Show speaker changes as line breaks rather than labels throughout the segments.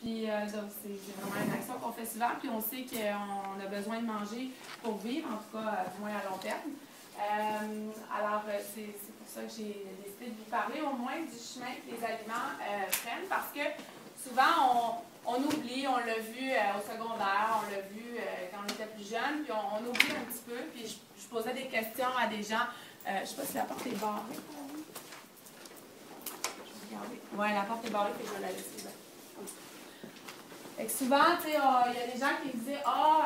Puis donc c'est vraiment une action qu'on fait souvent, puis on sait qu'on a besoin de manger pour vivre, en tout cas du moins à long terme. Alors c'est pour ça que j'ai décidé de vous parler au moins du chemin que les aliments prennent, parce que souvent on oublie, on l'a vu au secondaire, on l'a vu quand on était plus jeune, puis on oublie un petit peu, puis je posais des questions à des gens. Je ne sais pas si la porte est barrée. Oui, la porte est barrée, puis je vais la laisser là. Fait que souvent, tu sais, il y a des gens qui me disaient « Ah,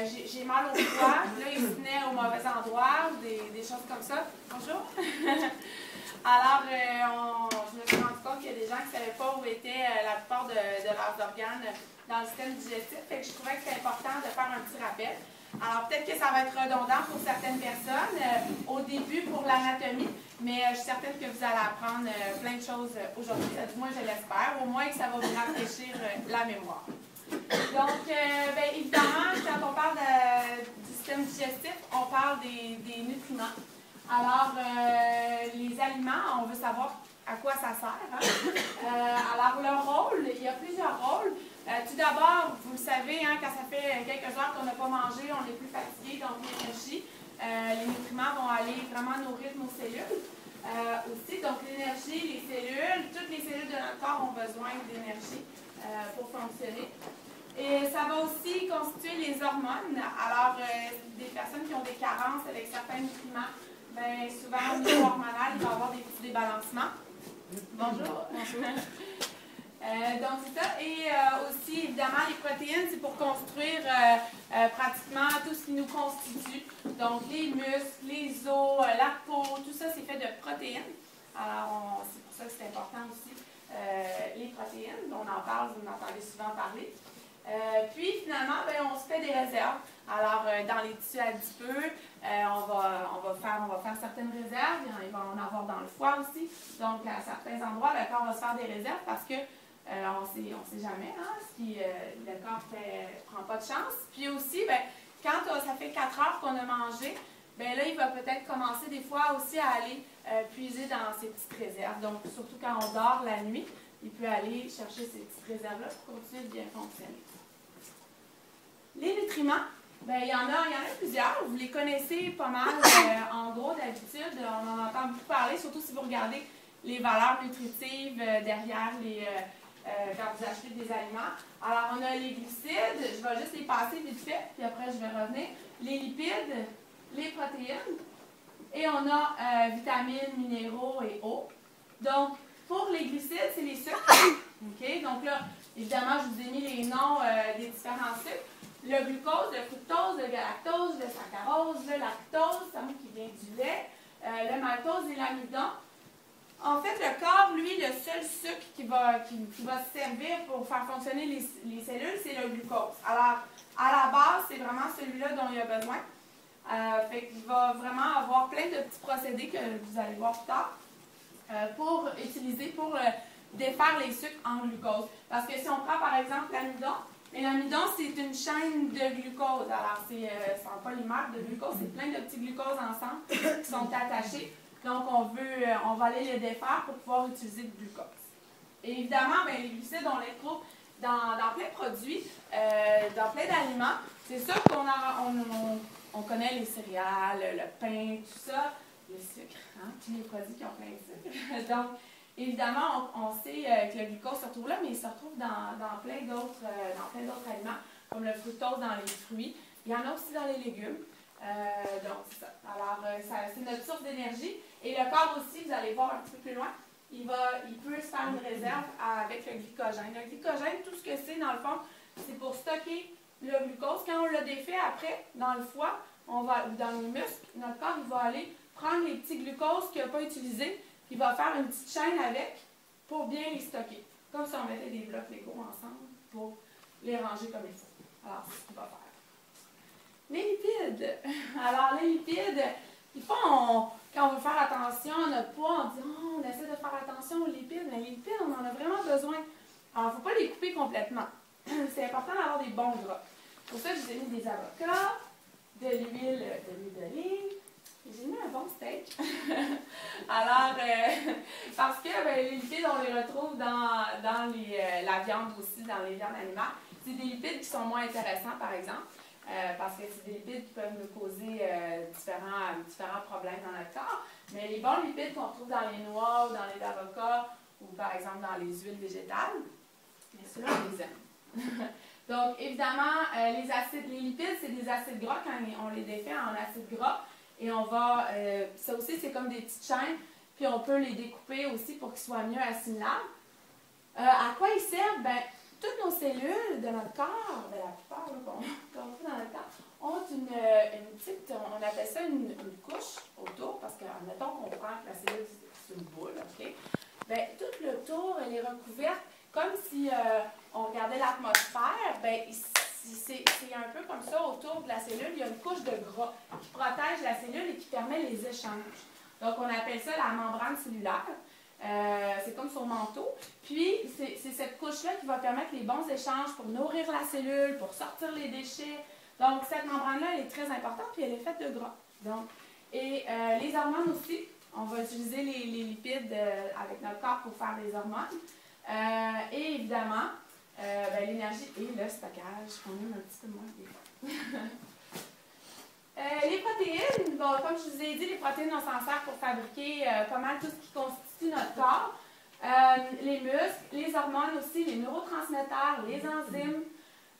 j'ai mal au foie », là, ils se tenaient au mauvais endroit, ou des choses comme ça. Bonjour! Alors, je me suis rendu compte qu'il y a des gens qui ne savaient pas où était la plupart de leurs organes dans le système digestif. Fait que je trouvais que c'était important de faire un petit rappel. Alors, peut-être que ça va être redondant pour certaines personnes au début pour l'anatomie, mais je suis certaine que vous allez apprendre plein de choses aujourd'hui. Du moins, je l'espère. Au moins que ça va vous rafraîchir la mémoire. Donc, bien évidemment, quand on parle du système digestif, on parle des nutriments. Alors, les aliments, on veut savoir à quoi ça sert. Hein? Alors, leur rôle, il y a plusieurs rôles. Tout d'abord, vous le savez, hein, quand ça fait quelques heures qu'on n'a pas mangé, on est plus fatigué, donc l'énergie, les nutriments vont aller vraiment nourrir nos cellules. Aussi, donc l'énergie, les cellules, toutes les cellules de notre corps ont besoin d'énergie pour fonctionner. Et ça va aussi constituer les hormones. Alors, des personnes qui ont des carences avec certains nutriments, bien, souvent au niveau hormonal, il va y avoir des petits débalancements. Bonjour. Bonjour. Donc, c'est ça. Et aussi, évidemment, les protéines, c'est pour construire pratiquement tout ce qui nous constitue. Donc, les muscles, les os, la peau, tout ça, c'est fait de protéines. Alors, c'est pour ça que c'est important aussi, les protéines. On en parle, vous en entendez souvent parler. Puis, finalement, bien, on se fait des réserves. Alors, dans les tissus adipeux, on va faire certaines réserves. Il va en avoir dans le foie aussi. Donc, à certains endroits, le corps va se faire des réserves parce que on sait jamais, hein, si le corps ne prend pas de chance. Puis aussi, bien, quand ça fait 4 heures qu'on a mangé, bien là, il va peut-être commencer des fois aussi à aller puiser dans ses petites réserves. Donc, surtout quand on dort la nuit, il peut aller chercher ces petites réserves-là pour continuer de bien fonctionner. Les nutriments, bien, il y en a plusieurs. Vous les connaissez pas mal. En gros, d'habitude, on en entend beaucoup parler, surtout si vous regardez les valeurs nutritives derrière quand vous achetez des aliments. Alors, on a les glucides, je vais juste les passer vite fait, puis après je vais revenir. Les lipides, les protéines, et on a vitamines, minéraux et eau. Donc, pour les glucides, c'est les sucres. Okay? Donc là, évidemment, je vous ai mis les noms des différents sucres. Le glucose, le fructose, le galactose, le saccharose, le lactose, c'est moi qui vient du lait, le maltose et l'amidon. En fait, le corps, lui, le seul sucre qui va servir pour faire fonctionner les cellules, c'est le glucose. Alors, à la base, c'est vraiment celui-là dont il a besoin. Fait qu'il va vraiment avoir plein de petits procédés que vous allez voir plus tard pour utiliser, pour défaire les sucres en glucose. Parce que si on prend par exemple l'amidon, l'amidon, c'est une chaîne de glucose. Alors, c'est un polymère de glucose, c'est plein de petits glucoses ensemble qui sont attachés. Donc, on va aller le défaire pour pouvoir utiliser du glucose. Et évidemment, bien, les glucides, on les trouve dans plein de produits, dans plein d'aliments. C'est sûr qu'on connaît les céréales, le pain, tout ça, le sucre, hein, tous les produits qui ont plein de sucre. Donc, évidemment, on sait que le glucose se retrouve là, mais il se retrouve dans plein d'autres aliments, comme le fructose dans les fruits. Il y en a aussi dans les légumes. Donc, c'est ça. Alors, c'est notre source d'énergie. Et le corps aussi, vous allez voir un petit peu plus loin, il peut se faire une réserve avec le glycogène. Le glycogène, tout ce que c'est, dans le fond, c'est pour stocker le glucose. Quand on le défait après, dans le foie, ou dans les muscles, notre corps, il va aller prendre les petits glucoses qu'il n'a pas utilisés, puis il va faire une petite chaîne avec pour bien les stocker. Comme si on mettait des blocs Lego ensemble pour les ranger comme il faut. Alors, c'est ce qu'il va faire. Les lipides. Alors, les lipides, des fois, quand on veut faire attention à notre poids, on dit oh, on essaie de faire attention aux lipides, mais les lipides, on en a vraiment besoin. Alors, il ne faut pas les couper complètement. C'est important d'avoir des bons gras. Pour ça, je vous ai mis des avocats, de l'huile d'olive, J'ai mis un bon steak. Alors, parce que les lipides, on les retrouve dans la viande aussi, dans les viandes animales. C'est des lipides qui sont moins intéressants, par exemple, parce que c'est des lipides qui peuvent nous causer différents problèmes dans notre corps. Mais les bons lipides qu'on trouve dans les noix ou dans les avocats, ou par exemple dans les huiles végétales, mais ceux-là, on les aime. Donc, évidemment, les lipides, c'est des acides gras quand on les défait en acides gras. Et on va, ça aussi, c'est comme des petites chaînes, puis on peut les découper aussi pour qu'ils soient mieux assimilables. À quoi ils servent? Ben, toutes nos cellules de notre corps, ben, la plupart qu'on trouve dans notre corps, ont une petite, on appelle ça une couche autour, parce que, admettons qu'on prend que la cellule, c'est une boule, OK? Ben, tout le tour, elle est recouverte, comme si on regardait l'atmosphère, ben, c'est un peu comme ça, autour de la cellule, il y a une couche de gras qui protège la cellule et qui permet les échanges. Donc, on appelle ça la membrane cellulaire. C'est comme son manteau. Puis, c'est cette couche-là qui va permettre les bons échanges pour nourrir la cellule, pour sortir les déchets. Donc, cette membrane-là, elle est très importante, puis elle est faite de gras. Donc, et les hormones aussi, on va utiliser les lipides avec notre corps pour faire des hormones. Et évidemment, ben, l'énergie et le stockage, qu'on aime un petit peu moins des fois. Les protéines, bon, comme je vous ai dit, les protéines, on s'en sert pour fabriquer pas mal tout ce qui constitue notre corps. Les muscles, les hormones aussi, les neurotransmetteurs, les enzymes.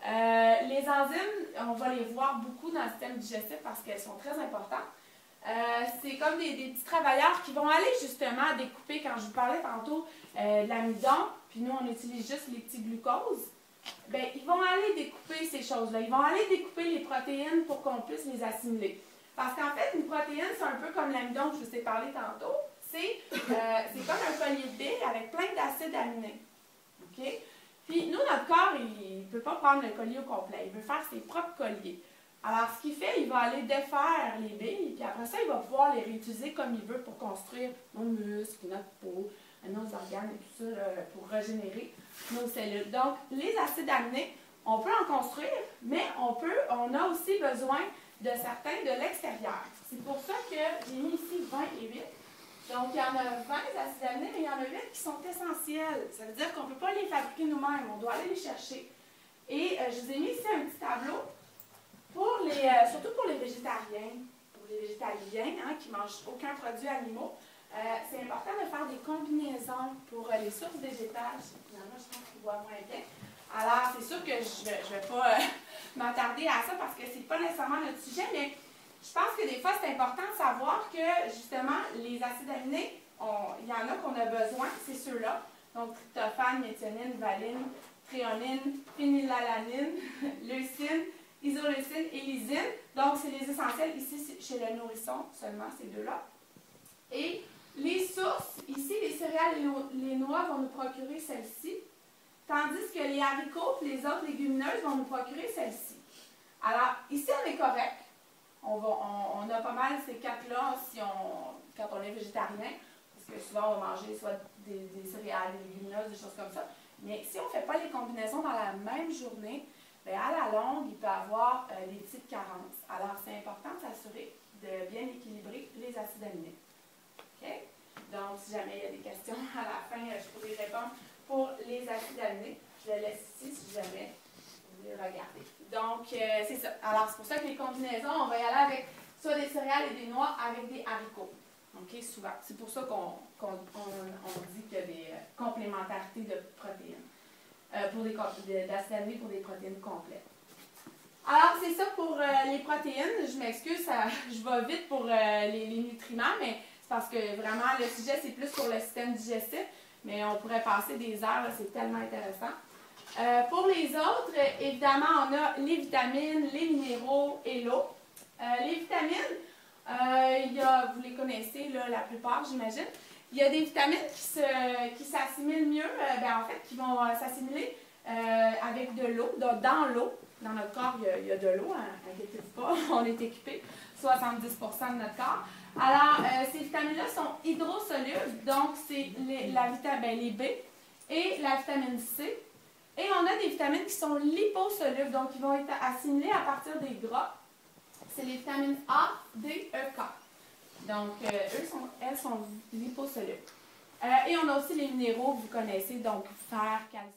Les enzymes, on va les voir beaucoup dans le système digestif parce qu'elles sont très importantes. C'est comme des petits travailleurs qui vont aller justement découper, quand je vous parlais tantôt de l'amidon, puis nous on utilise juste les petits glucoses, bien ils vont aller découper ces choses-là, ils vont aller découper les protéines pour qu'on puisse les assimiler. Parce qu'en fait, une protéine, c'est un peu comme l'amidon que je vous ai parlé tantôt, c'est comme un collier de billes avec plein d'acides aminés. OK? Puis nous, notre corps, il ne peut pas prendre le collier au complet, il veut faire ses propres colliers. Alors, ce qu'il fait, il va aller défaire les billes, puis après ça, il va pouvoir les réutiliser comme il veut pour construire nos muscles, notre peau, nos organes et tout ça, là, pour régénérer nos cellules. Donc, les acides aminés, on peut en construire, mais on a aussi besoin de certains de l'extérieur. C'est pour ça que j'ai mis ici 20 et 8. Donc, il y en a 20 acides aminés, mais il y en a 8 qui sont essentiels. Ça veut dire qu'on ne peut pas les fabriquer nous-mêmes, on doit aller les chercher. Et je vous ai mis ici un petit tableau. Surtout pour les végétariens, pour les végétaliens qui ne mangent aucun produit animaux, c'est important de faire des combinaisons pour les sources végétales. Finalement, je pense qu'ils voient moins bien. Alors, c'est sûr que je ne vais pas m'attarder à ça parce que ce n'est pas nécessairement notre sujet, mais je pense que des fois, c'est important de savoir que, justement, les acides aminés, il y en a qu'on a besoin, c'est ceux-là. Donc, tryptophane, méthionine, valine, thréonine, phénylalanine, leucine, isoleucine et lysine. Donc, c'est les essentiels ici chez le nourrisson, seulement ces deux-là. Et les sources, ici, les céréales et les noix vont nous procurer celles-ci, tandis que les haricots et les autres légumineuses vont nous procurer celles-ci. Alors, ici, on est correct. On a pas mal ces quatre-là quand on est végétarien, parce que souvent, on va manger soit des céréales, des légumineuses, des choses comme ça. Mais si on ne fait pas les combinaisons dans la même journée, bien, à la longue, il peut y avoir des petites carences. Alors, c'est important de s'assurer de bien équilibrer les acides aminés. OK? Donc, si jamais il y a des questions à la fin, je pourrais répondre pour les acides aminés. Je le laisse ici si jamais vous voulez regarder. Donc, c'est ça. Alors, c'est pour ça que les combinaisons, on va y aller avec soit des céréales et des noix avec des haricots. OK? Souvent. C'est pour ça qu'on dit qu'il y a des complémentarités de protéines. D'acides aminés pour des protéines complètes. Alors, c'est ça pour les protéines. Je m'excuse, je vais vite pour les nutriments, mais c'est parce que vraiment, le sujet, c'est plus pour le système digestif, mais on pourrait passer des heures, c'est tellement intéressant. Pour les autres, évidemment, on a les vitamines, les minéraux et l'eau. Les vitamines, vous les connaissez, là, la plupart, j'imagine. Il y a des vitamines qui s'assimilent mieux, en fait, qui vont s'assimiler avec de l'eau, dans l'eau. Dans notre corps, il y a de l'eau, inquiétez-vous pas, on est équipé, 70% de notre corps. Alors, ces vitamines-là sont hydrosolubles, donc c'est les B et la vitamine C. Et on a des vitamines qui sont liposolubles, donc qui vont être assimilées à partir des gras. C'est les vitamines A, D, E, K. Donc, elles sont liposolubles. Et on a aussi les minéraux que vous connaissez, donc fer, calcium.